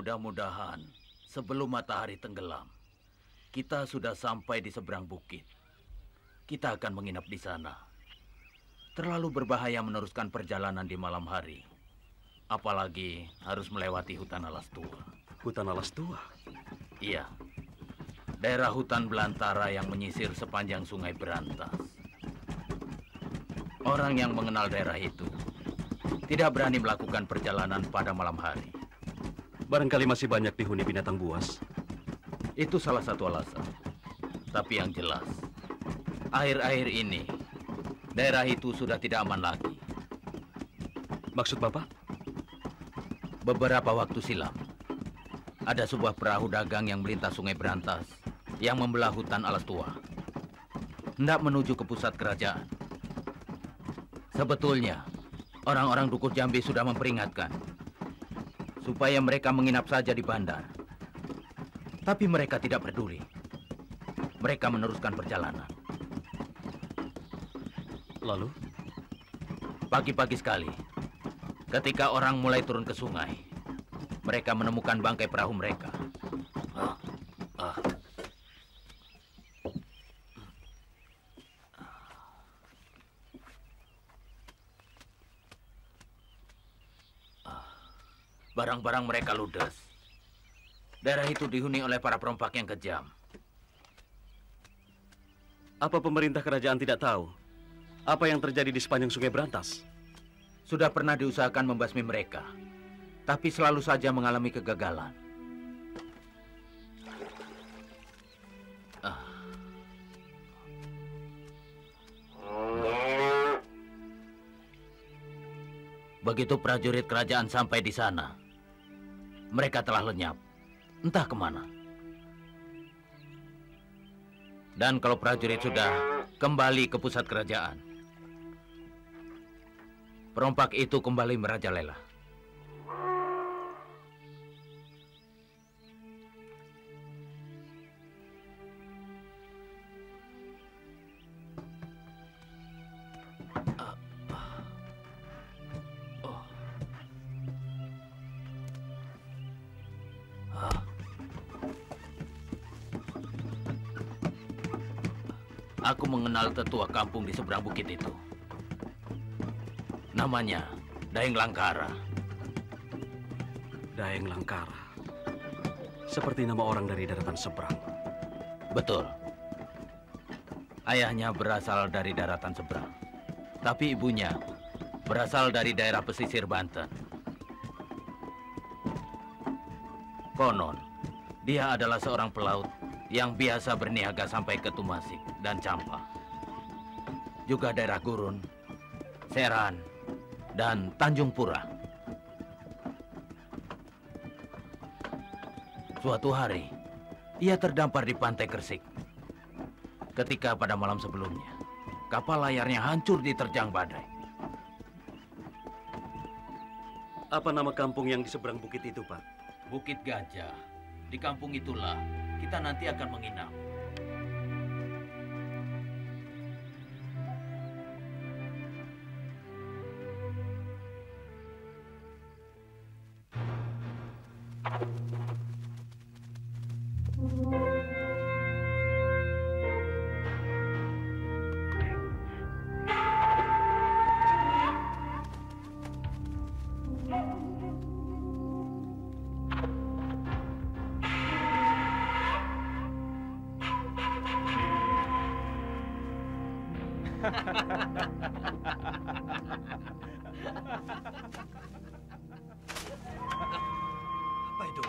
Mudah-mudahan sebelum matahari tenggelam, kita sudah sampai di seberang bukit. Kita akan menginap di sana. Terlalu berbahaya meneruskan perjalanan di malam hari. Apalagi harus melewati hutan alas tua. Hutan alas tua? Iya. Daerah hutan belantara yang menyisir sepanjang Sungai Berantas. Orang yang mengenal daerah itu tidak berani melakukan perjalanan pada malam hari. Barangkali masih banyak dihuni binatang buas. Itu salah satu alasan. Tapi yang jelas, akhir-akhir ini, daerah itu sudah tidak aman lagi. Maksud Bapak? Beberapa waktu silam, ada sebuah perahu dagang yang melintas Sungai Berantas yang membelah hutan alas tua, hendak menuju ke pusat kerajaan. Sebetulnya, orang-orang Dukuh Jambi sudah memperingatkan supaya mereka menginap saja di bandar. Tapi mereka tidak peduli. Mereka meneruskan perjalanan. Lalu? Pagi-pagi sekali, ketika orang mulai turun ke sungai, mereka menemukan bangkai perahu mereka. Barang-barang mereka ludes. Daerah itu dihuni oleh para perompak yang kejam. Apa pemerintah kerajaan tidak tahu apa yang terjadi di sepanjang Sungai Berantas? Sudah pernah diusahakan membasmi mereka, tapi selalu saja mengalami kegagalan. Begitu prajurit kerajaan sampai di sana, mereka telah lenyap, entah kemana. Dan kalau prajurit sudah kembali ke pusat kerajaan, perompak itu kembali merajalela. Aku mengenal tetua kampung di seberang bukit itu. Namanya Daeng Langkara. Daeng Langkara. Seperti nama orang dari daratan seberang. Betul. Ayahnya berasal dari daratan seberang. Tapi ibunya berasal dari daerah pesisir Banten. Konon, dia adalah seorang pelaut yang biasa berniaga sampai ke Tumasik dan Campa. Juga daerah Gurun, Seran, dan Tanjung Pura. Suatu hari, ia terdampar di pantai Gresik. Ketika pada malam sebelumnya, kapal layarnya hancur diterjang badai. Apa nama kampung yang di seberang bukit itu, Pak? Bukit Gajah. Di kampung itulah kita nanti akan menginap. Apa itu?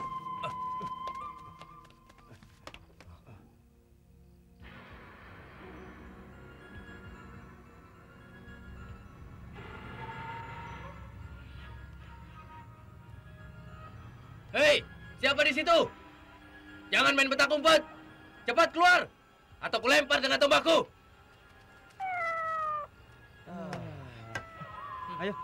Hei, siapa di situ? Jangan main petak umpet. Cepat keluar, atau kulempar dengan tombakku. Ayo.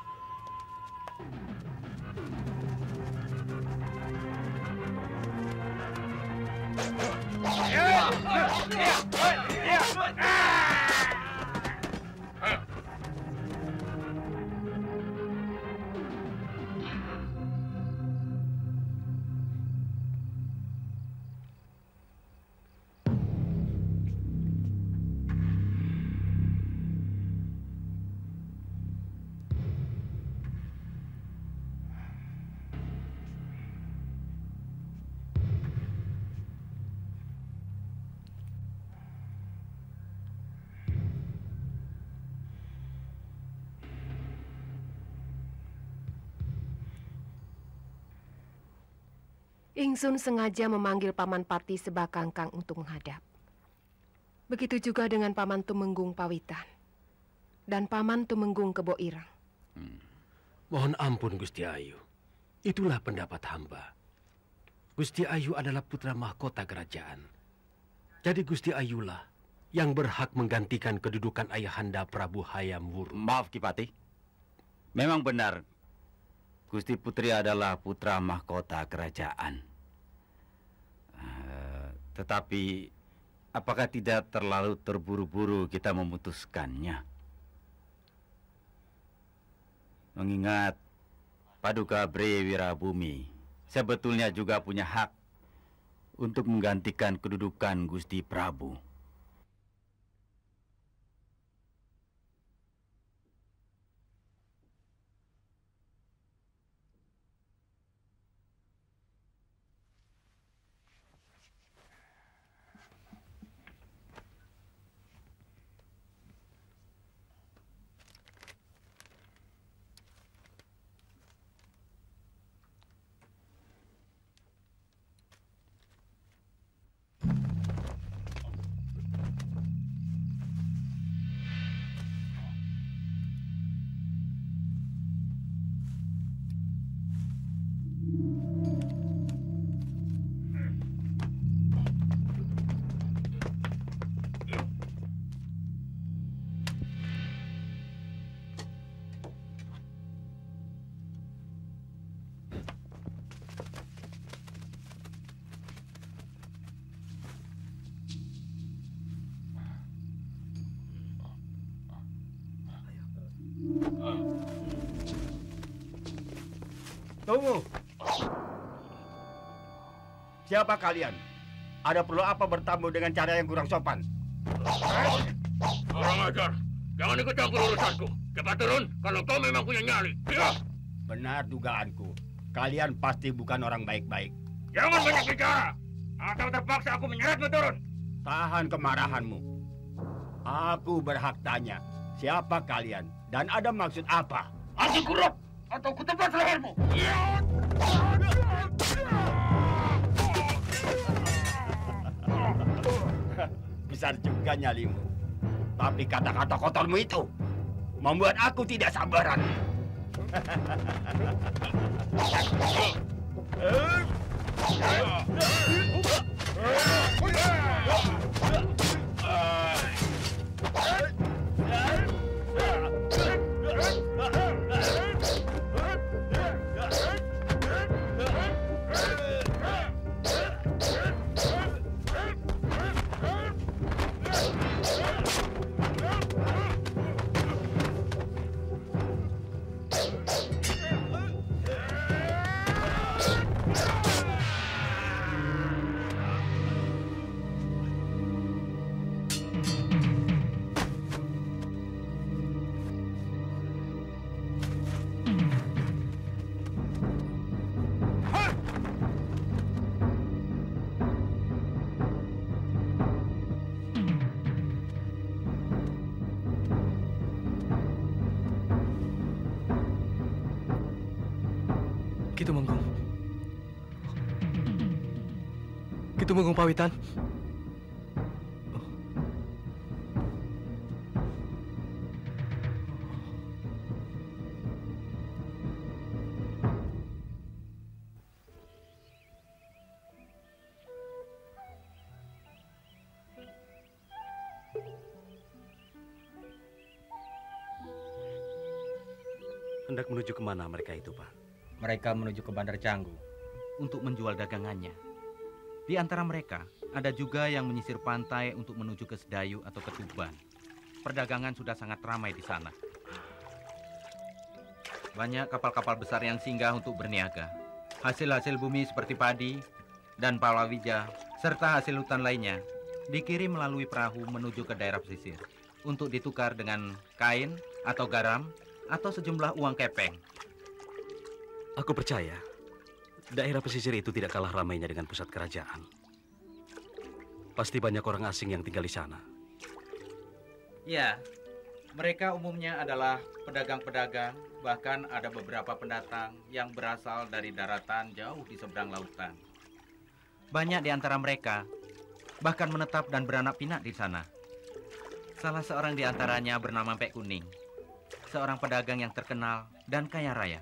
Ingsun sengaja memanggil Paman Pati Sebakangkang untuk menghadap. Begitu juga dengan Paman Tumenggung Pawitan dan Paman Tumenggung Kebo Ireng. Mohon ampun Gusti Ayu. Itulah pendapat hamba. Gusti Ayu adalah putra mahkota kerajaan. Jadi Gusti Ayulah yang berhak menggantikan kedudukan ayahanda Prabu Hayam Wuruk. Maaf Ki Patih. Memang benar Gusti Putri adalah putra mahkota kerajaan. Tetapi apakah tidak terlalu terburu-buru kita memutuskannya? Mengingat Paduka Bre Wirabumi sebetulnya juga punya hak untuk menggantikan kedudukan Gusti Prabu. Tunggu. Siapa kalian? Ada perlu apa bertamu dengan cara yang kurang sopan? Orang ajar, jangan ikut campur urusanku. Cepat turun kalau kau memang punya nyali. Ya. Benar dugaanku. Kalian pasti bukan orang baik-baik. Jangan banyak bicara, atau terpaksa aku menyeretmu turun. Tahan kemarahanmu. Aku berhak tanya, siapa kalian dan ada maksud apa? Aku kurut atau kutebas lehermu. Ya. Besar juga nyalimu. Tapi kata-kata kotormu itu membuat aku tidak sabaran. Tumenggung Pawitan. Hendak menuju kemana mereka itu, Pak? Mereka menuju ke Bandar Canggu untuk menjual dagangannya. Di antara mereka, ada juga yang menyisir pantai untuk menuju ke Sedayu atau ke Tuban. Perdagangan sudah sangat ramai di sana. Banyak kapal-kapal besar yang singgah untuk berniaga. Hasil-hasil bumi seperti padi dan palawija, serta hasil hutan lainnya, dikirim melalui perahu menuju ke daerah pesisir untuk ditukar dengan kain atau garam atau sejumlah uang kepeng. Aku percaya daerah pesisir itu tidak kalah ramainya dengan pusat kerajaan. Pasti banyak orang asing yang tinggal di sana. Ya, mereka umumnya adalah pedagang-pedagang, bahkan ada beberapa pendatang yang berasal dari daratan jauh di seberang lautan. Banyak di antara mereka bahkan menetap dan beranak pinak di sana. Salah seorang di antaranya bernama Pek Kuning, seorang pedagang yang terkenal dan kaya raya.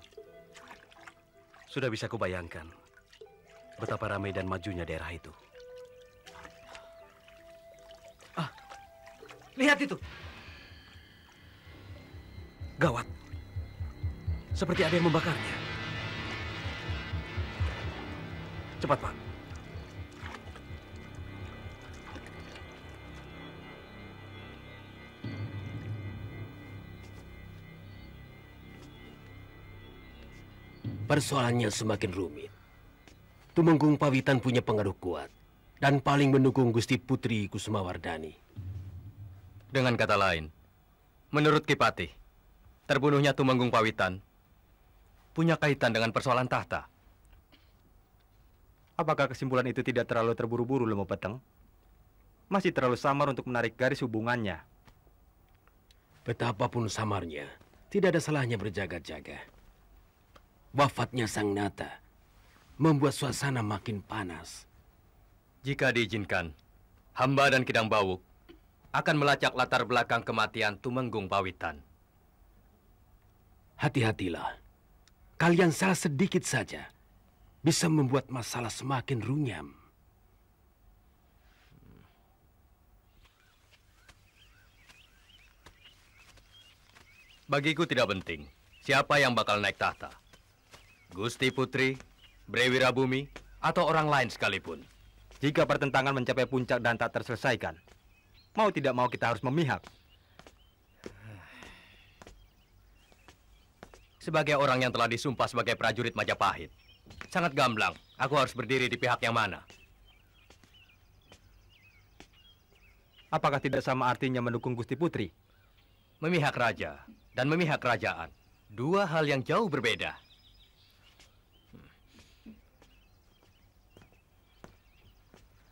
Sudah bisa kubayangkan betapa ramai dan majunya daerah itu. Lihat itu. Gawat. Seperti ada yang membakarnya. Cepat, Pak. Persoalannya semakin rumit. Tumenggung Pawitan punya pengaruh kuat dan paling mendukung Gusti Putri Kusumawardhani. Dengan kata lain, menurut Ki Patih, terbunuhnya Tumenggung Pawitan punya kaitan dengan persoalan tahta. Apakah kesimpulan itu tidak terlalu terburu-buru, Lemo Peteng? Masih terlalu samar untuk menarik garis hubungannya. Betapapun samarnya, tidak ada salahnya berjaga-jaga. Wafatnya Sang Nata membuat suasana makin panas. Jika diizinkan, hamba dan Kidang Bawuk akan melacak latar belakang kematian Tumenggung Pawitan. Hati-hatilah. Kalian salah sedikit saja bisa membuat masalah semakin runyam. Bagiku tidak penting siapa yang bakal naik tahta. Gusti Putri, Brewirabumi, atau orang lain sekalipun. Jika pertentangan mencapai puncak dan tak terselesaikan, mau tidak mau kita harus memihak. Sebagai orang yang telah disumpah sebagai prajurit Majapahit, sangat gamblang aku harus berdiri di pihak yang mana. Apakah tidak sama artinya mendukung Gusti Putri? Memihak raja dan memihak kerajaan, dua hal yang jauh berbeda.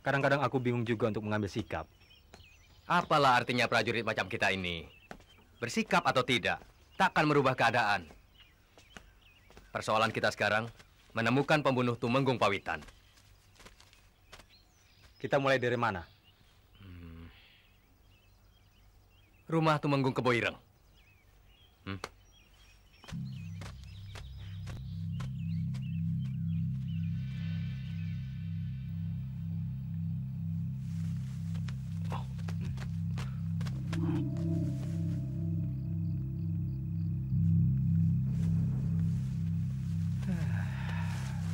Kadang-kadang aku bingung juga untuk mengambil sikap. Apalah artinya prajurit macam kita ini? Bersikap atau tidak, takkan merubah keadaan. Persoalan kita sekarang, menemukan pembunuh Tumenggung Pawitan. Kita mulai dari mana? Rumah Tumenggung Keboireng.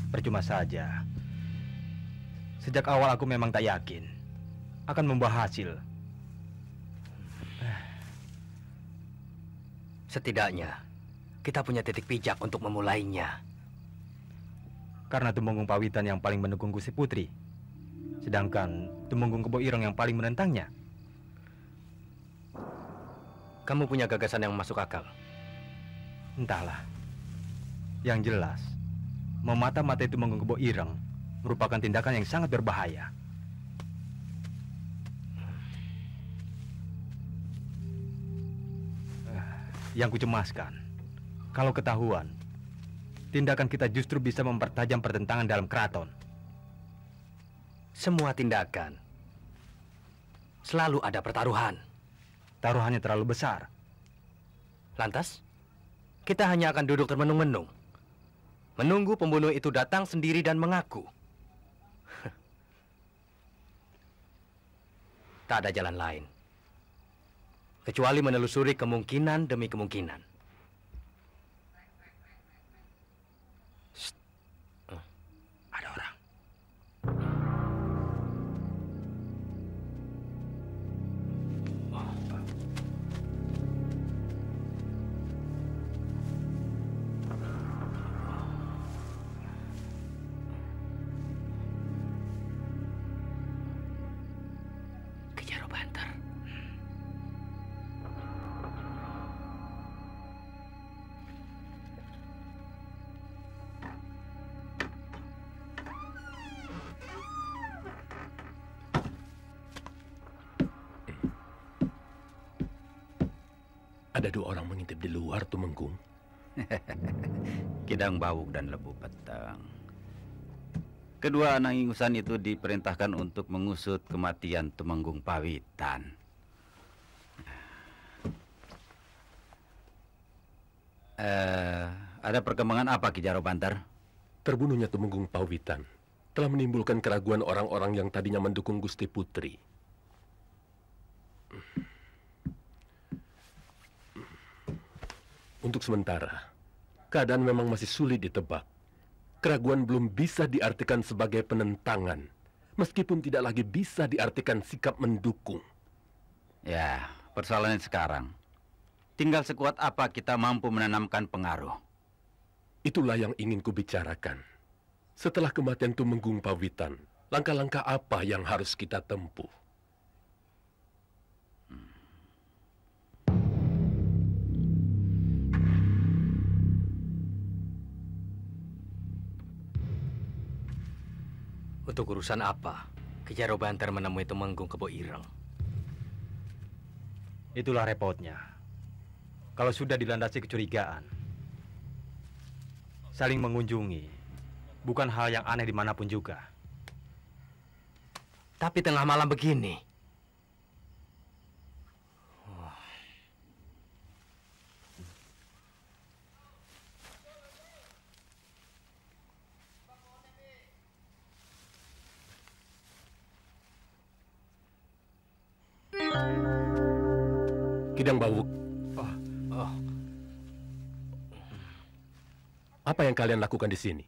Percuma saja. Sejak awal aku memang tak yakin akan membawa hasil. Setidaknya, kita punya titik pijak untuk memulainya. Karena Tumenggung Pawitan yang paling mendukung Gusti Putri, sedangkan Tumenggung Keboireng yang paling menentangnya. Kamu punya gagasan yang masuk akal? Entahlah. Yang jelas, memata-matai Tumenggung Keboireng merupakan tindakan yang sangat berbahaya. Yang kucemaskan, kalau ketahuan, tindakan kita justru bisa mempertajam pertentangan dalam keraton. Semua tindakan selalu ada pertaruhan. Taruhannya terlalu besar. Lantas, kita hanya akan duduk termenung-menung, menunggu pembunuh itu datang sendiri dan mengaku. Tak ada jalan lain, kecuali menelusuri kemungkinan demi kemungkinan. Shh. Ada orang. Kejar Banter. Ada dua orang mengintip di luar, Tumenggung. Kidang Bawuk dan Lebu Peteng. Kedua anak ingusan itu diperintahkan untuk mengusut kematian Tumenggung Pawitan. Ada perkembangan apa Ki Jaro Banter? Terbunuhnya Tumenggung Pawitan telah menimbulkan keraguan orang-orang yang tadinya mendukung Gusti Putri. Untuk sementara, keadaan memang masih sulit ditebak. Keraguan belum bisa diartikan sebagai penentangan, meskipun tidak lagi bisa diartikan sikap mendukung. Ya, persoalannya sekarang, tinggal sekuat apa kita mampu menanamkan pengaruh. Itulah yang ingin kubicarakan. Setelah kematian Tumenggung Pawitan, langkah-langkah apa yang harus kita tempuh? Untuk urusan apa Ki Jaro Banter menemui Tumenggung Kebo Ireng? Itulah repotnya. Kalau sudah dilandasi kecurigaan, saling mengunjungi bukan hal yang aneh dimanapun juga. Tapi tengah malam begini. Kidang Bawuk. Apa yang kalian lakukan di sini?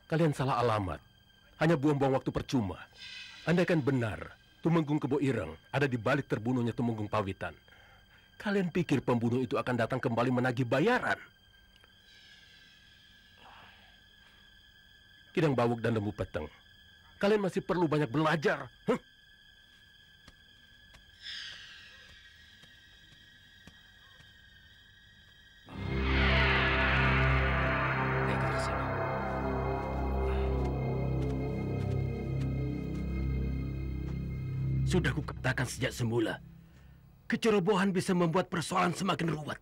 Kalian salah alamat. Hanya buang-buang waktu percuma. Andaikan benar, Tumenggung Kebo Ireng ada di balik terbunuhnya Tumenggung Pawitan, kalian pikir pembunuh itu akan datang kembali menagih bayaran? Kidang Bawuk dan Lembu Peteng, kalian masih perlu banyak belajar. Sudah kukatakan sejak semula, kecerobohan bisa membuat persoalan semakin ruwet.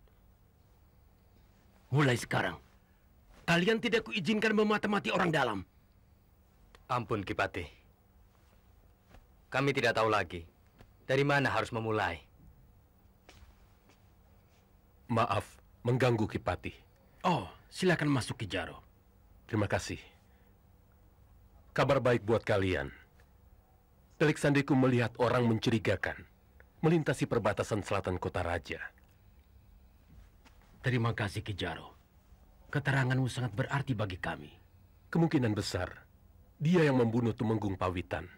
Mulai sekarang, kalian tidak kuizinkan memata-mati orang dalam. Ampun, Ki Patih. Kami tidak tahu lagi dari mana harus memulai. Maaf, mengganggu Ki Patih. Oh, silakan masuk Ki Jaro. Terima kasih. Kabar baik buat kalian. Telik Sandiku melihat orang mencurigakan melintasi perbatasan selatan kota raja. Terima kasih Ki Jaro. Keteranganmu sangat berarti bagi kami. Kemungkinan besar dia yang membunuh Tumenggung Pawitan.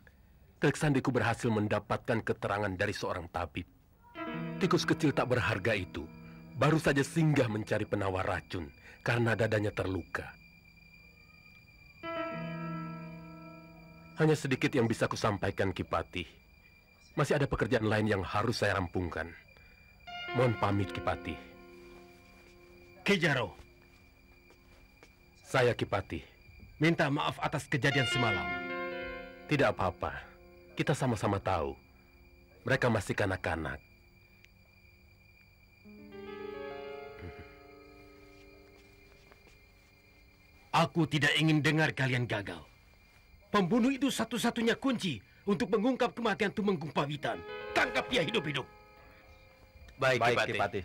Telik Sandiku berhasil mendapatkan keterangan dari seorang tabib. Tikus kecil tak berharga itu baru saja singgah mencari penawar racun karena dadanya terluka. Hanya sedikit yang bisa kusampaikan Ki Patih. Masih ada pekerjaan lain yang harus saya rampungkan. Mohon pamit Ki Patih. Ki Jaro. Saya Ki Patih. Minta maaf atas kejadian semalam. Tidak apa-apa. Kita sama-sama tahu. Mereka masih kanak-kanak. Aku tidak ingin dengar kalian gagal. Pembunuh itu satu-satunya kunci untuk mengungkap kematian Tumenggung Pawitan. Tangkap dia hidup-hidup. Baik, Ki Patih.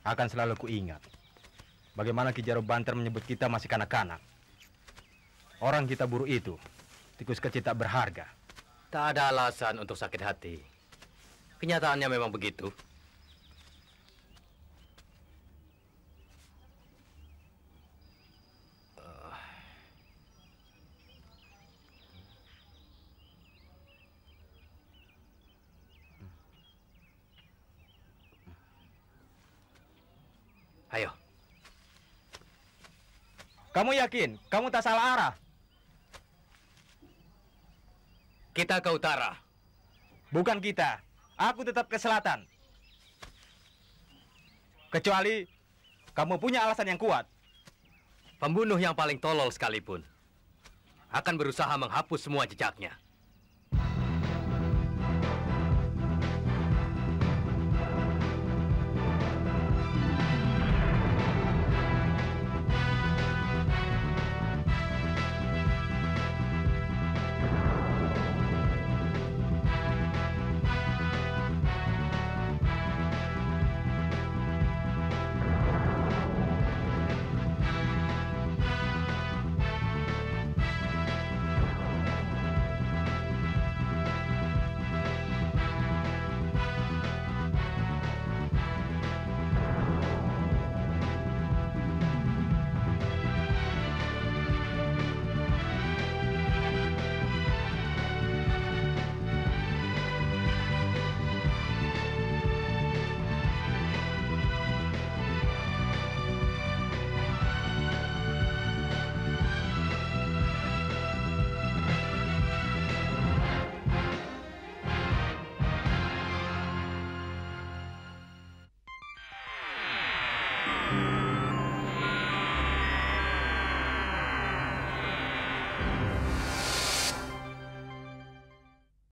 Akan selalu kuingat bagaimana Ki Jaro Banter menyebut kita masih kanak-kanak. Orang kita buru itu tikus kecil tak berharga. Tak ada alasan untuk sakit hati. Kenyataannya memang begitu. Ayo. Kamu yakin? Kamu tak salah arah? Kita ke utara. Bukan kita. Aku tetap ke selatan. Kecuali kamu punya alasan yang kuat. Pembunuh yang paling tolol sekalipun akan berusaha menghapus semua jejaknya.